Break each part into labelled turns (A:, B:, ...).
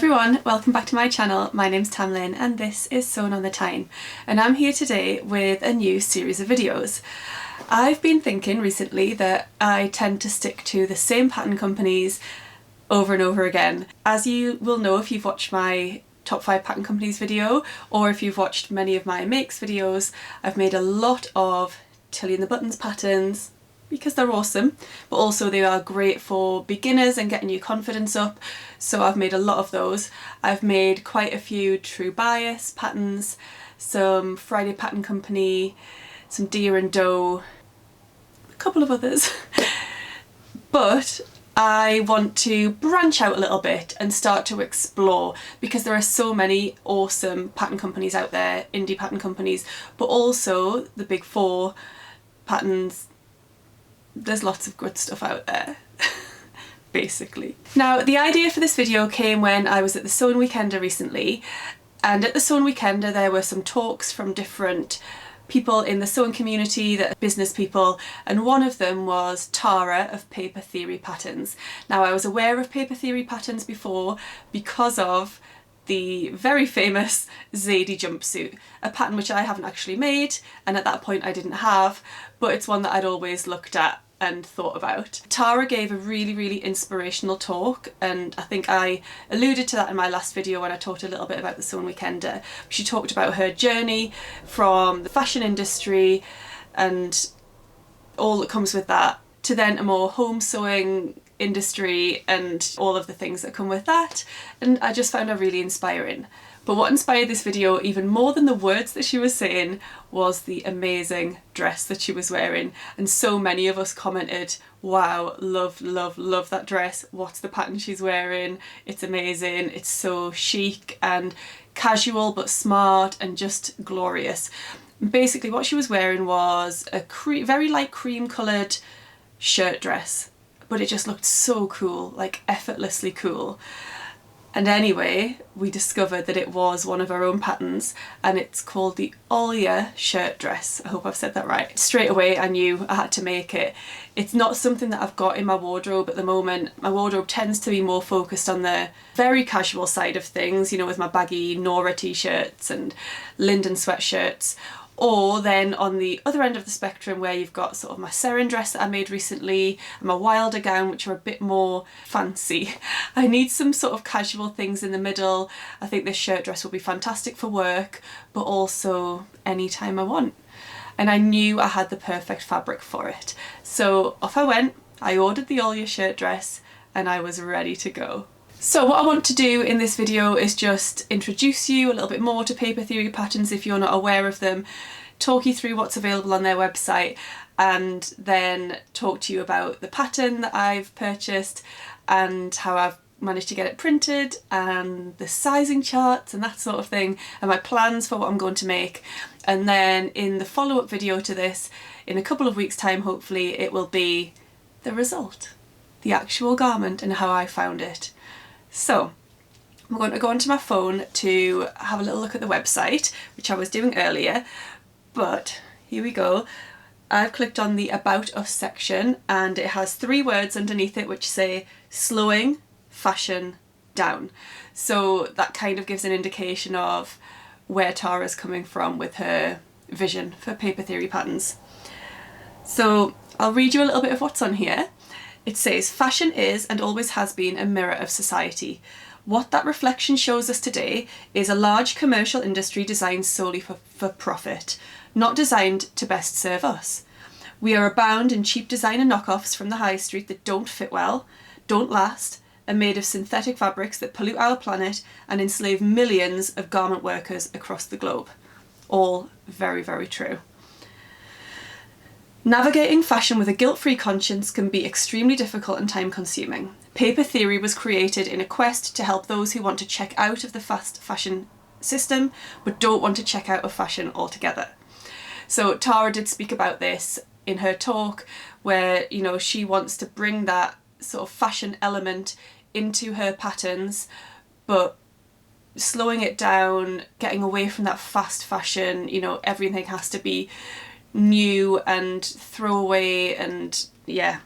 A: everyone, welcome back to my channel. My name's Tamlyn and this is Sewn on the Tyne, and I'm here today with a new series of videos. I've been thinking recently that I tend to stick to the same pattern companies over and over again. As you will know if you've watched my top 5 pattern companies video, or if you've watched many of my makes videos, I've made a lot of Tilly and the Buttons patterns because they're awesome, but also they are great for beginners and getting your confidence up, so I've made a lot of those. I've made quite a few True Bias patterns, some Friday Pattern Company, some Deer and Doe, a couple of others. But I want to branch out a little bit and start to explore, because there are so many awesome pattern companies out there, indie pattern companies, but also the big 4 patterns. There's lots of good stuff out there, basically. Now, the idea for this video came when I was at the Sewn Weekender recently, and at the Sewn Weekender there were some talks from different people in the sewing community, that are business people, and one of them was Tara of Paper Theory Patterns. Now, I was aware of Paper Theory Patterns before because of the very famous Zadie jumpsuit, a pattern which I haven't actually made, and at that point I didn't have, but it's one that I'd always looked at and thought about. Tara gave a really inspirational talk, and I think I alluded to that in my last video when I talked a little bit about the Sewn Weekender. She talked about her journey from the fashion industry and all that comes with that, to then a more home sewing industry and all of the things that come with that, and I just found her really inspiring. But what inspired this video even more than the words that she was saying was the amazing dress that she was wearing, and so many of us commented, wow, love that dress, what's the pattern she's wearing, it's amazing, it's so chic and casual but smart and just glorious. And basically what she was wearing was a very light cream coloured shirt dress, but it just looked so cool, like effortlessly cool. And anyway, we discovered that it was one of our own patterns, and it's called the Olya shirt dress. I hope I've said that right. Straight away I knew I had to make it. It's not something that I've got in my wardrobe at the moment. My wardrobe tends to be more focused on the very casual side of things, you know, with my baggy Nora t-shirts and Linden sweatshirts. Or then on the other end of the spectrum, where you've got sort of my Seren dress that I made recently and my Wilder gown, which are a bit more fancy. I need some sort of casual things in the middle. I think this shirt dress will be fantastic for work, but also anytime I want. And I knew I had the perfect fabric for it. So off I went, I ordered the Olya shirt dress, and I was ready to go. So what I want to do in this video is just introduce you a little bit more to Paper Theory Patterns if you're not aware of them, talk you through what's available on their website, and then talk to you about the pattern that I've purchased and how I've managed to get it printed, and the sizing charts and that sort of thing, and my plans for what I'm going to make. And then in the follow-up video to this, in a couple of weeks' time hopefully, it will be the result, the actual garment and how I found it. So I'm going to go onto my phone to have a little look at the website, which I was doing earlier, but here we go. I've clicked on the About Us section, and it has 3 words underneath it which say slowing fashion down. So that kind of gives an indication of where Tara's coming from with her vision for Paper Theory Patterns. So I'll read you a little bit of what's on here. It says, fashion is and always has been a mirror of society. What that reflection shows us today is a large commercial industry designed solely for profit, not designed to best serve us. We are abound in cheap designer knockoffs from the high street that don't fit well, don't last, are made of synthetic fabrics that pollute our planet and enslave millions of garment workers across the globe. All very true. Navigating fashion with a guilt-free conscience can be extremely difficult and time-consuming. Paper Theory was created in a quest to help those who want to check out of the fast fashion system but don't want to check out of fashion altogether. So Tara did speak about this in her talk, where, you know, she wants to bring that sort of fashion element into her patterns, but slowing it down, getting away from that fast fashion, you know, everything has to be new and throwaway, and yeah,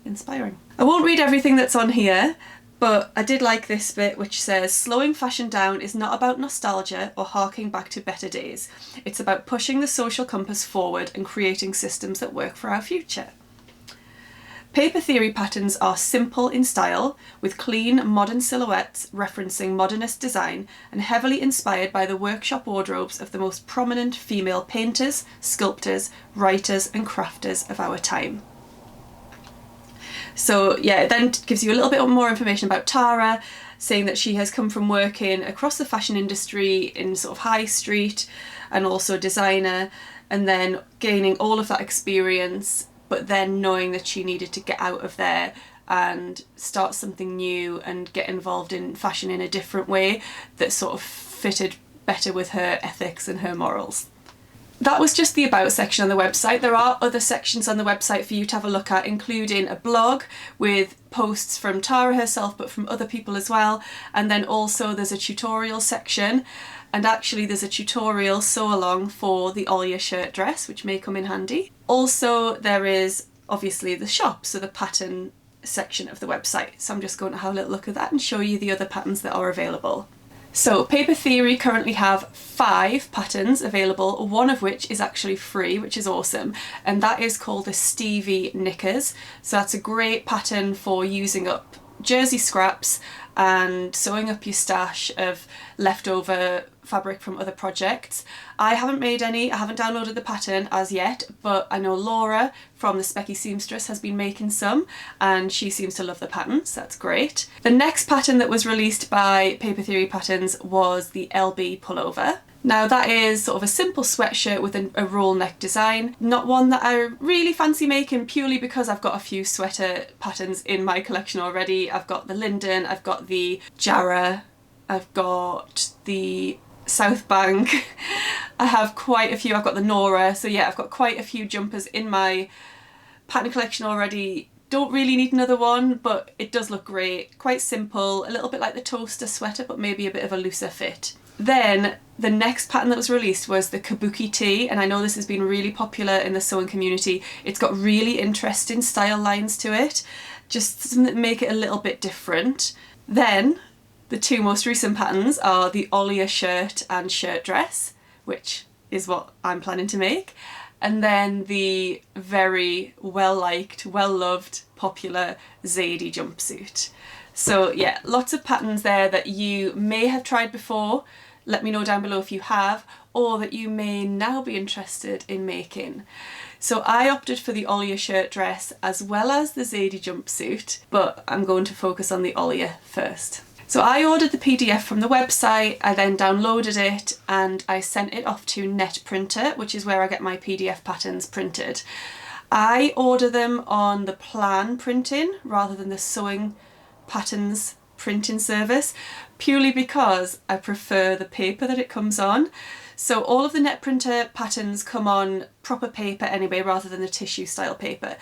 A: inspiring. I won't read everything that's on here, But I did like this bit which says, slowing fashion down is not about nostalgia or harking back to better days. It's about pushing the social compass forward and creating systems that work for our future. Paper theory patterns are simple in style, with clean, modern silhouettes referencing modernist design and heavily inspired by the workshop wardrobes of the most prominent female painters, sculptors, writers and crafters of our time. So yeah, it then gives you a little bit more information about Tara, saying that she has come from working across the fashion industry in sort of high street and also designer, and then gaining all of that experience, but then knowing that she needed to get out of there and start something new and get involved in fashion in a different way that sort of fitted better with her ethics and her morals. That was just the About section on the website. There are other sections on the website for you to have a look at, including a blog with posts from Tara herself, but from other people as well. And then also there's a tutorial section, and actually there's a tutorial sew along for the Olya shirt dress, which may come in handy. Also there is obviously the shop, so the pattern section of the website. So I'm just going to have a little look at that and show you the other patterns that are available. So Paper Theory currently have 5 patterns available, one of which is actually free, which is awesome, and that is called the Stevie Knickers. So that's a great pattern for using up jersey scraps and sewing up your stash of leftover fabric from other projects. I haven't made any, I haven't downloaded the pattern as yet, but I know Laura from the Specky Seamstress has been making some and she seems to love the pattern, so that's great. The next pattern that was released by Paper Theory Patterns was the LB pullover. Now that is sort of a simple sweatshirt with a roll neck design, not one that I really fancy making purely because I've got a few sweater patterns in my collection already. I've got the Linden, I've got the Jarrah, I've got the South Bank, I have quite a few, I've got the Nora, so yeah, I've got quite a few jumpers in my pattern collection already. Don't really need another one, but it does look great. Quite simple, a little bit like the Toaster sweater, but maybe a bit of a looser fit. Then the next pattern that was released was the Kabuki tee, and I know this has been really popular in the sewing community. It's got really interesting style lines to it, just something that make it a little bit different. Then the 2 most recent patterns are the Olya shirt and shirt dress, which is what I'm planning to make, and then the very well-liked, well-loved, popular Zadie jumpsuit. So yeah, lots of patterns there that you may have tried before. Let me know down below if you have, or that you may now be interested in making. So I opted for the Olya shirt dress as well as the Zadie jumpsuit, but I'm going to focus on the Olya first. So I ordered the PDF from the website, I then downloaded it and I sent it off to NetPrinter, which is where I get my PDF patterns printed. I order them on the Plan printing rather than the Sewing Patterns printing service, purely because I prefer the paper that it comes on. So all of the NetPrinter patterns come on proper paper anyway, rather than the tissue style paper.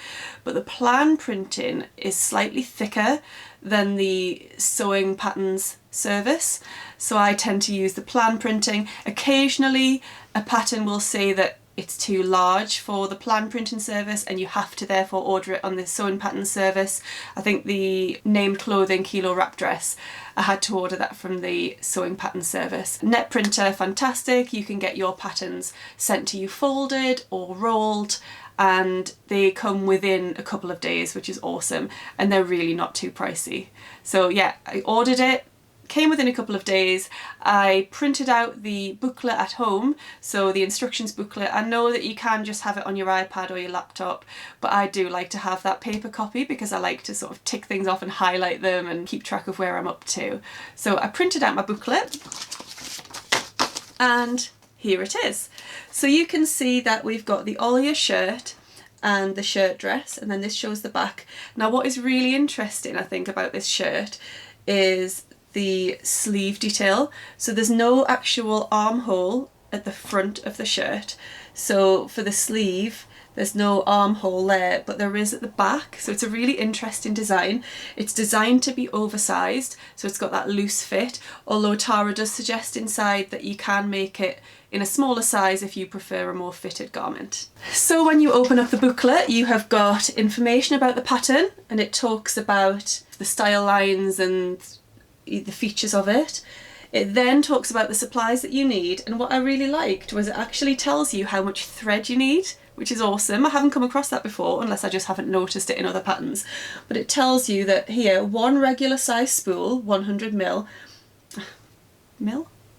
A: But the Plan printing is slightly thicker than the Sewing Patterns service. So I tend to use the Plan printing. Occasionally a pattern will say that it's too large for the Plan printing service and you have to therefore order it on the Sewing Patterns service. I think the Named Clothing Kilo Wrap dress, I had to order that from the Sewing Patterns service. NetPrinter, fantastic. You can get your patterns sent to you folded or rolled, and they come within a couple of days, which is awesome, and they're really not too pricey. So yeah, I ordered it, came within a couple of days. I printed out the booklet at home, so the instructions booklet. I know that you can just have it on your iPad or your laptop, but I do like to have that paper copy because I like to sort of tick things off and highlight them and keep track of where I'm up to. So I printed out my booklet and here it is. So you can see that we've got the Olya shirt and the shirt dress, and then this shows the back. Now what is really interesting, I think, about this shirt is the sleeve detail. So there's no actual armhole at the front of the shirt. So for the sleeve, there's no armhole there, but there is at the back. So it's a really interesting design. It's designed to be oversized, so it's got that loose fit, although Tara does suggest inside that you can make it in a smaller size if you prefer a more fitted garment. So when you open up the booklet, you have got information about the pattern, and it talks about the style lines and the features of it. It then talks about the supplies that you need, and what I really liked was it actually tells you how much thread you need, which is awesome. I haven't come across that before, unless I just haven't noticed it in other patterns. But it tells you that here, one regular size spool, 100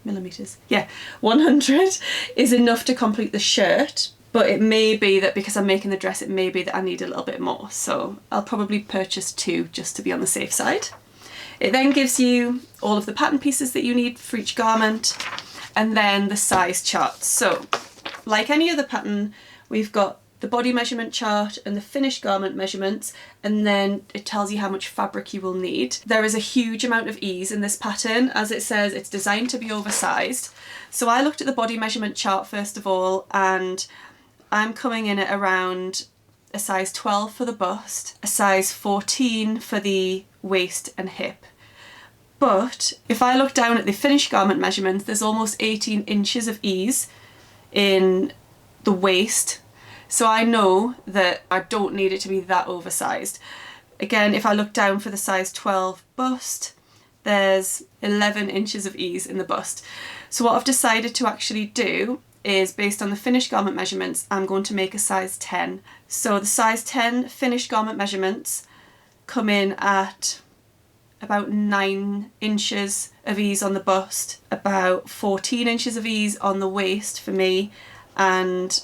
A: millimeters? Yeah, 100 is enough to complete the shirt, but it may be that because I'm making the dress, it may be that I need a little bit more. So I'll probably purchase 2 just to be on the safe side. It then gives you all of the pattern pieces that you need for each garment, and then the size chart. So, like any other pattern, we've got the body measurement chart and the finished garment measurements, and then it tells you how much fabric you will need. There is a huge amount of ease in this pattern. As it says, it's designed to be oversized. So I looked at the body measurement chart first of all, and I'm coming in at around a size 12 for the bust, a size 14 for the waist and hip. But if I look down at the finished garment measurements, there's almost 18 inches of ease in the waist. So I know that I don't need it to be that oversized. Again, if I look down for the size 12 bust, there's 11 inches of ease in the bust. So what I've decided to actually do is, based on the finished garment measurements, I'm going to make a size 10. So the size 10 finished garment measurements come in at about 9 inches of ease on the bust, about 14 inches of ease on the waist for me, and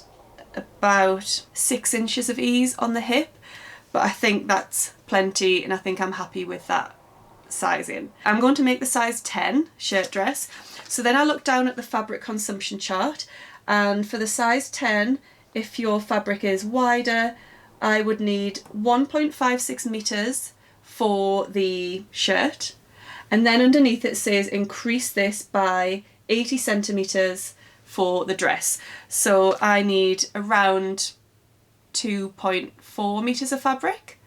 A: about 6 inches of ease on the hip. But I think that's plenty, and I think I'm happy with that sizing. I'm going to make the size 10 shirt dress. So then I look down at the fabric consumption chart, and for the size 10, if your fabric is wider, I would need 1.56 meters for the shirt, and then underneath it says increase this by 80 centimeters for the dress. So I need around 2.4 meters of fabric,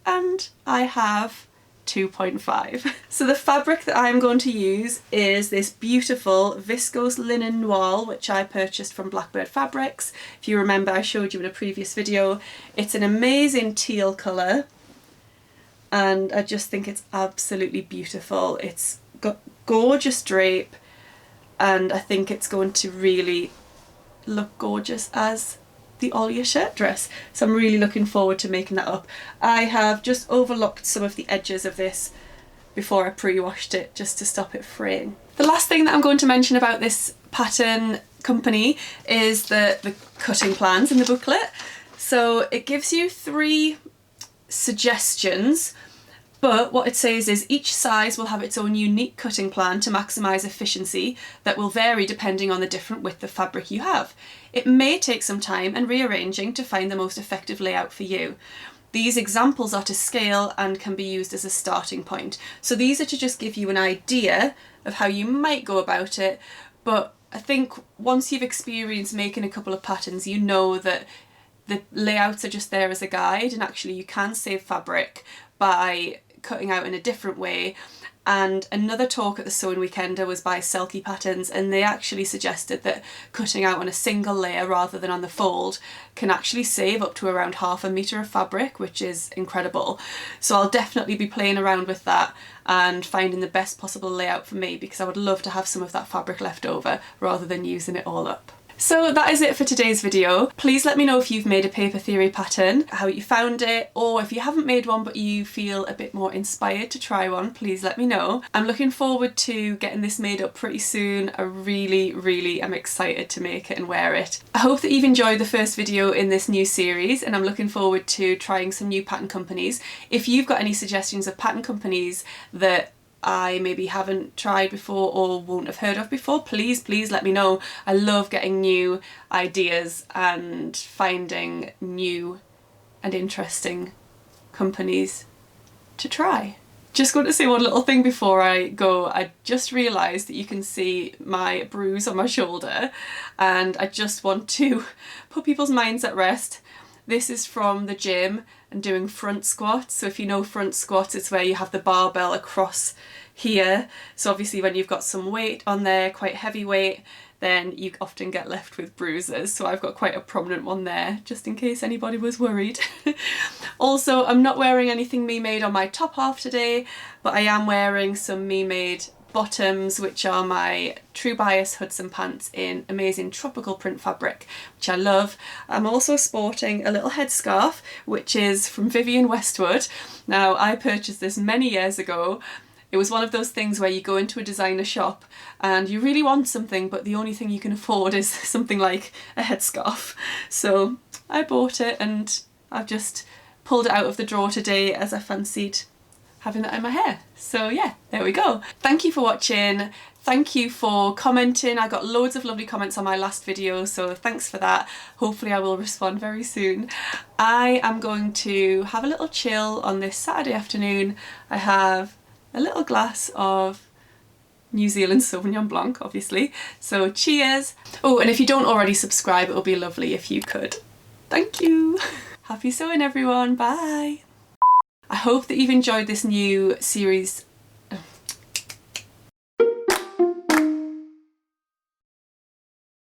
A: and I have 2.5. So the fabric that I'm going to use is this beautiful viscose linen noir, which I purchased from Blackbird Fabrics. If you remember, I showed you in a previous video. It's an amazing teal colour, and I just think it's absolutely beautiful. It's got gorgeous drape, and I think it's going to really look gorgeous as the Olia shirt dress. So I'm really looking forward to making that up. I have just overlocked some of the edges of this before I pre-washed it, just to stop it fraying. The last thing that I'm going to mention about this pattern company is the cutting plans in the booklet. So it gives you 3 suggestions, but what it says is each size will have its own unique cutting plan to maximise efficiency that will vary depending on the different width of fabric you have. It may take some time and rearranging to find the most effective layout for you. These examples are to scale and can be used as a starting point. So these are to just give you an idea of how you might go about it, but I think once you've experienced making a couple of patterns, you know that the layouts are just there as a guide, and actually you can save fabric by cutting out in a different way. And another talk at the Sewing Weekender was by Selkie Patterns, and they actually suggested that cutting out on a single layer rather than on the fold can actually save up to around ½ a metre of fabric, which is incredible. So I'll definitely be playing around with that and finding the best possible layout for me, because I would love to have some of that fabric left over rather than using it all up. So that is it for today's video. Please let me know if you've made a paper theory pattern, how you found it, or if you haven't made one but you feel a bit more inspired to try one, please let me know. I'm looking forward to getting this made up pretty soon. I really am excited to make it and wear it. I hope that you've enjoyed the first video in this new series, and I'm looking forward to trying some new pattern companies. If you've got any suggestions of pattern companies that I maybe haven't tried before or won't have heard of before, please let me know. I love getting new ideas and finding new and interesting companies to try. Just going to say one little thing before I go. I just realised that you can see my bruise on my shoulder, and I just want to put people's minds at rest. This is from the gym and doing front squats. So if you know front squats, it's where you have the barbell across here. So obviously when you've got some weight on there, quite heavy weight, then you often get left with bruises. So I've got quite a prominent one there, just in case anybody was worried. Also, I'm not wearing anything me-made on my top half today, but I am wearing some me-made bottoms, which are my True Bias Hudson pants in amazing tropical print fabric, which I love. I'm also sporting a little headscarf, which is from Vivienne Westwood. Now, I purchased this many years ago. It was one of those things where you go into a designer shop and you really want something, but the only thing you can afford is something like a headscarf. So I bought it and I've just pulled it out of the drawer today as I fancied having that in my hair. So yeah, there we go. Thank you for watching. Thank you for commenting. I got loads of lovely comments on my last video, so thanks for that. Hopefully I will respond very soon. I am going to have a little chill on this Saturday afternoon. I have a little glass of New Zealand Sauvignon Blanc, obviously. So cheers. Oh, and if you don't already subscribe, it would be lovely if you could. Thank you. Happy sewing, everyone. Bye. I hope that you've enjoyed this new series